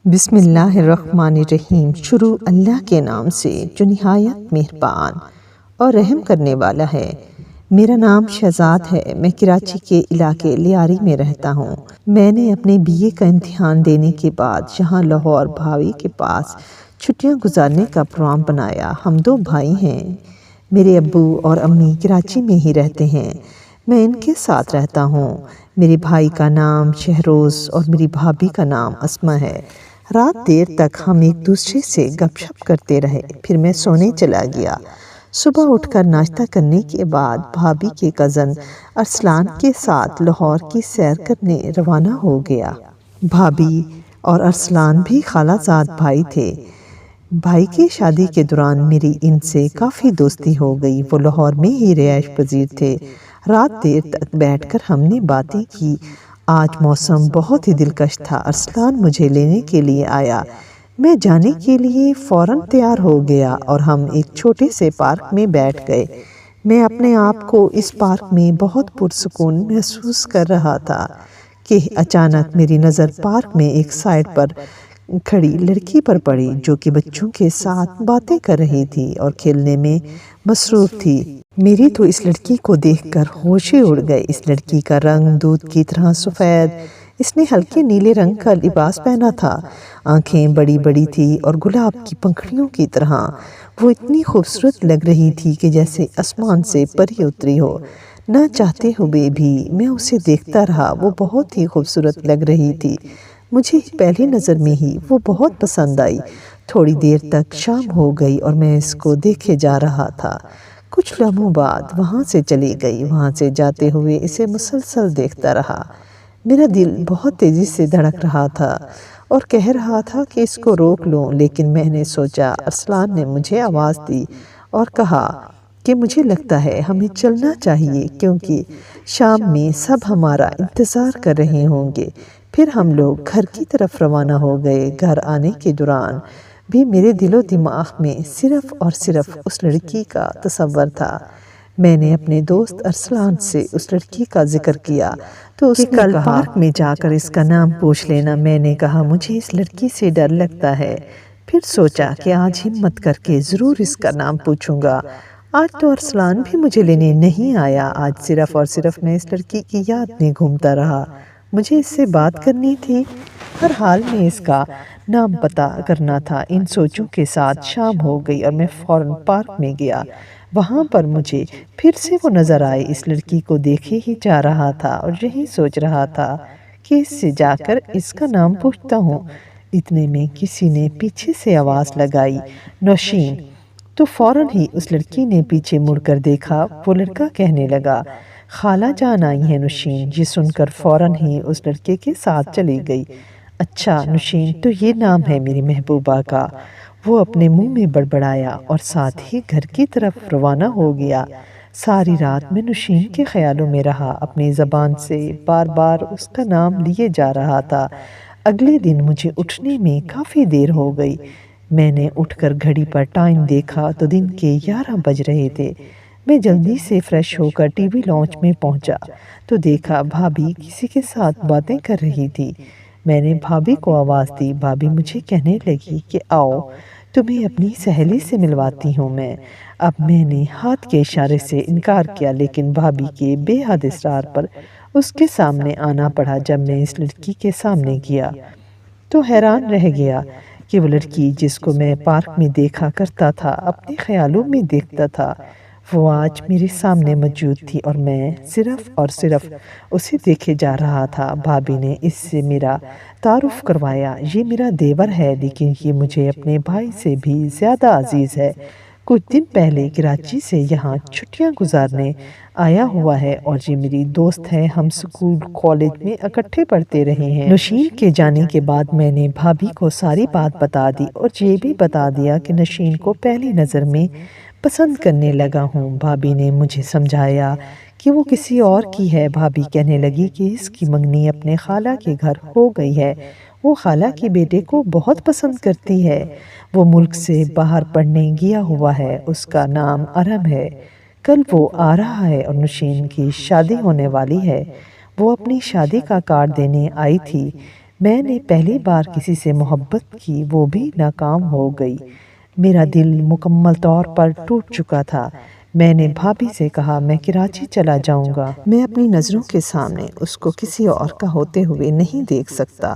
بسم اللہ الرحمن الرحیم۔ شروع اللہ کے نام سے جو نہایت مہربان اور رحم کرنے والا ہے۔ میرا نام شہزاد ہے۔ میں کراچی کے علاقے لیاری میں رہتا ہوں۔ میں نے اپنے BA کا امتحان دینے کے بعد یہاں لاہور بھاوی کے پاس چھٹیاں گزارنے کا پروگرام بنایا۔ ہم 2 بھائی ہیں۔ میرے ابو اور امی کراچی میں ہی رہتے ہیں۔ میں ان کے ساتھ رہتا ہوں۔ میرے بھائی کا نام شہروز اور میری بھابھی کا نام اسما ہے۔ رات دیر تک ہم ایک دوسرے سے گپ شپ کرتے رہے، پھر میں سونے چلا گیا۔ صبح اٹھ کر ناشتہ کرنے کے بعد بھابھی کے کزن ارسلان کے ساتھ لاہور کی سیر کرنے روانہ ہو گیا۔ بھابھی اور ارسلان بھی خالہ زاد بھائی تھے۔ بھائی کی شادی کے دوران میری ان سے کافی دوستی ہو گئی۔ وہ لاہور میں ہی رہائش پذیر تھے۔ رات دیر تک بیٹھ کر ہم نے باتیں کی۔ آج موسم بہت ہی دلکش تھا۔ ارسلان مجھے لینے کے لیے آیا۔ میں جانے کے لیے فوراً تیار ہو گیا اور ہم ایک چھوٹے سے پارک میں بیٹھ گئے۔ میں اپنے آپ کو اس پارک میں بہت پرسکون محسوس کر رہا تھا کہ اچانک میری نظر پارک میں ایک سائڈ پر کھڑی لڑکی پر پڑی جو کہ بچوں کے ساتھ باتیں کر رہی تھی اور کھیلنے میں مصروف تھی۔ میری تو اس لڑکی کو دیکھ کر ہوش ہی اڑ گئے۔ اس لڑکی کا رنگ دودھ کی طرح سفید، اس نے ہلکے نیلے رنگ کا لباس پہنا تھا، آنکھیں بڑی بڑی تھی اور گلاب کی پنکھڑیوں کی طرح۔ وہ اتنی خوبصورت لگ رہی تھی کہ جیسے آسمان سے پری اتری ہو۔ نہ چاہتے ہوئے بھی میں اسے دیکھتا رہا۔ وہ بہت ہی خوبصورت لگ رہی تھی۔ مجھے پہلی نظر میں ہی وہ بہت پسند آئی۔ تھوڑی دیر تک شام ہو گئی اور میں اس کو دیکھے جا رہا تھا۔ کچھ لمحوں بعد وہاں سے چلی گئی۔ وہاں سے جاتے ہوئے اسے مسلسل دیکھتا رہا۔ میرا دل بہت تیزی سے دھڑک رہا تھا اور کہہ رہا تھا کہ اس کو روک لوں، لیکن میں نے سوچا ارسلان نے مجھے آواز دی اور کہا کہ مجھے لگتا ہے ہمیں چلنا چاہیے کیونکہ شام میں سب ہمارا انتظار کر رہے ہوں گے۔ پھر ہم لوگ گھر کی طرف روانہ ہو گئے۔ گھر آنے کے دوران بھی میرے دل و دماغ میں صرف اور صرف اس لڑکی کا تصور تھا۔ میں نے اپنے دوست ارسلان سے اس لڑکی کا ذکر کیا تو اس نے کل پارک میں جا کر اس کا نام پوچھ لینا۔ میں نے کہا مجھے اس لڑکی سے ڈر لگتا ہے۔ پھر سوچا کہ آج ہمت کر کے ضرور اس کا نام پوچھوں گا۔ آج تو ارسلان بھی مجھے لینے نہیں آیا۔ آج صرف اور صرف میں اس لڑکی کی یاد میں گھومتا رہا۔ مجھے اس سے بات کرنی تھی۔ ہر حال میں اس کا نام پتہ کرنا تھا۔ ان سوچوں کے ساتھ شام ہو گئی اور میں فوراً پارک میں گیا۔ وہاں پر مجھے پھر سے وہ نظر آئی۔ اس لڑکی کو دیکھے ہی جا رہا تھا اور یہی سوچ رہا تھا کہ اس سے جا کر اس کا نام پوچھتا ہوں۔ اتنے میں کسی نے پیچھے سے آواز لگائی، نوشین! تو فوراً ہی اس لڑکی نے پیچھے مڑ کر دیکھا۔ وہ لڑکا کہنے لگا، خالہ جان آئی ہیں نوشین۔ یہ سن کر فوراً ہی اس لڑکے کے ساتھ چلی گئی۔ اچھا نوشین، تو یہ نام ہے میری محبوبہ کا؟ وہ اپنے منہ میں بڑبڑایا اور ساتھ ہی گھر کی طرف روانہ ہو گیا۔ ساری رات میں نوشین کے خیالوں میں رہا۔ اپنی زبان سے بار بار اس کا نام لیے جا رہا تھا۔ اگلے دن مجھے اٹھنے میں کافی دیر ہو گئی۔ میں نے اٹھ کر گھڑی پر ٹائم دیکھا تو دن کے 11 بج رہے تھے۔ میں جلدی سے فریش ہو کر ٹی وی لاؤنج میں پہنچا تو دیکھا بھابھی کسی کے ساتھ باتیں کر رہی تھی۔ میں نے بھابھی کو آواز دی۔ بھابھی مجھے کہنے لگی کہ آؤ تمہیں اپنی سہیلی سے ملواتی ہوں میں۔ اب میں نے ہاتھ کے اشارے سے انکار کیا، لیکن بھابھی کے بے حد اصرار پر اس کے سامنے آنا پڑا۔ جب میں اس لڑکی کے سامنے گیا تو حیران رہ گیا کہ وہ لڑکی جس کو میں پارک میں دیکھا کرتا تھا، اپنے خیالوں میں دیکھتا تھا، وہ آج میرے سامنے موجود تھی اور میں صرف اور صرف اسے دیکھے جا رہا تھا۔ بھابھی نے اس سے میرا تعارف کروایا۔ یہ میرا دیور ہے، لیکن یہ مجھے اپنے بھائی سے بھی زیادہ عزیز ہے۔ کچھ دن پہلے کراچی سے یہاں چھٹیاں گزارنے آیا ہوا ہے اور یہ میری دوست ہے۔ ہم اسکول کالج میں اکٹھے پڑھتے رہے ہیں۔ نوشین کے جانے کے بعد میں نے بھابھی کو ساری بات بتا دی اور یہ بھی بتا دیا کہ نوشین کو پہلی نظر میں پسند کرنے لگا ہوں۔ بھابھی نے مجھے سمجھایا کہ وہ کسی اور کی ہے۔ بھابھی کہنے لگی کہ اس کی منگنی اپنے خالہ کے گھر ہو گئی ہے۔ وہ خالہ کے بیٹے کو بہت پسند کرتی ہے۔ وہ ملک سے باہر پڑھنے گیا ہوا ہے۔ اس کا نام ارم ہے۔ کل وہ آ رہا ہے اور نوشین کی شادی ہونے والی ہے۔ وہ اپنی شادی کا کارڈ دینے آئی تھی۔ میں نے پہلی بار کسی سے محبت کی، وہ بھی ناکام ہو گئی۔ میرا دل مکمل طور پر ٹوٹ چکا تھا۔ میں نے بھابھی سے کہا میں کراچی چلا جاؤں گا۔ میں اپنی نظروں کے سامنے اس کو کسی اور کا ہوتے ہوئے نہیں دیکھ سکتا۔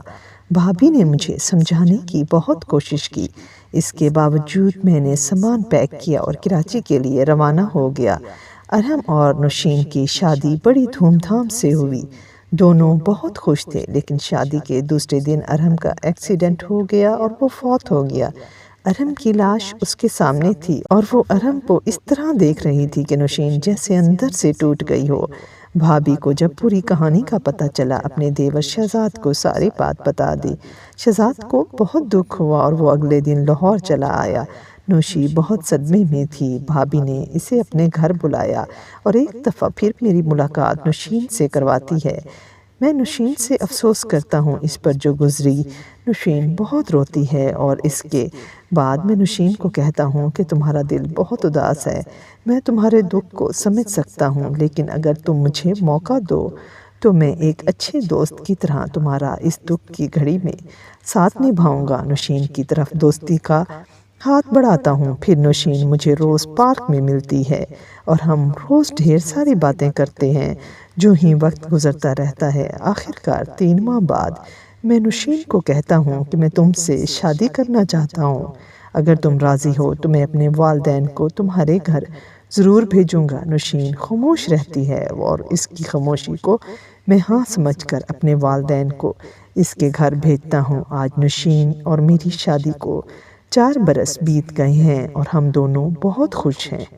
بھابھی نے مجھے سمجھانے کی بہت کوشش کی۔ اس کے باوجود میں نے سامان پیک کیا اور کراچی کے لیے روانہ ہو گیا۔ ارحم اور نوشین کی شادی بڑی دھوم دھام سے ہوئی۔ دونوں بہت خوش تھے، لیکن شادی کے دوسرے دن ارحم کا ایکسیڈنٹ ہو گیا اور وہ فوت ہو گیا۔ ارحم کی لاش اس کے سامنے تھی اور وہ ارحم کو اس طرح دیکھ رہی تھی کہ نوشین جیسے اندر سے ٹوٹ گئی ہو۔ بھابھی کو جب پوری کہانی کا پتہ چلا، اپنے دیور شہزاد کو ساری بات بتا دی۔ شہزاد کو بہت دکھ ہوا اور وہ اگلے دن لاہور چلا آیا۔ نوشی بہت صدمے میں تھی۔ بھابھی نے اسے اپنے گھر بلایا اور ایک دفعہ پھر میری ملاقات نوشین سے کرواتی ہے۔ میں نوشین سے افسوس کرتا ہوں اس پر جو گزری۔ نوشین بہت روتی ہے اور اس کے بعد میں نوشین کو کہتا ہوں کہ تمہارا دل بہت اداس ہے۔ میں تمہارے دکھ کو سمجھ سکتا ہوں، لیکن اگر تم مجھے موقع دو تو میں ایک اچھے دوست کی طرح تمہارا اس دکھ کی گھڑی میں ساتھ نبھاؤں گا۔ نوشین کی طرف دوستی کا ہاتھ بڑھاتا ہوں۔ پھر نوشین مجھے روز پارک میں ملتی ہے اور ہم روز ڈھیر ساری باتیں کرتے ہیں۔ جو ہی وقت گزرتا رہتا ہے، آخرکار 3 ماہ بعد میں نوشین کو کہتا ہوں کہ میں تم سے شادی کرنا چاہتا ہوں۔ اگر تم راضی ہو تو میں اپنے والدین کو تمہارے گھر ضرور بھیجوں گا۔ نوشین خاموش رہتی ہے اور اس کی خاموشی کو میں ہاں سمجھ کر اپنے والدین کو اس کے گھر بھیجتا ہوں۔ آج نوشین اور میری شادی کو 4 برس بیت گئے ہیں اور ہم دونوں بہت خوش ہیں۔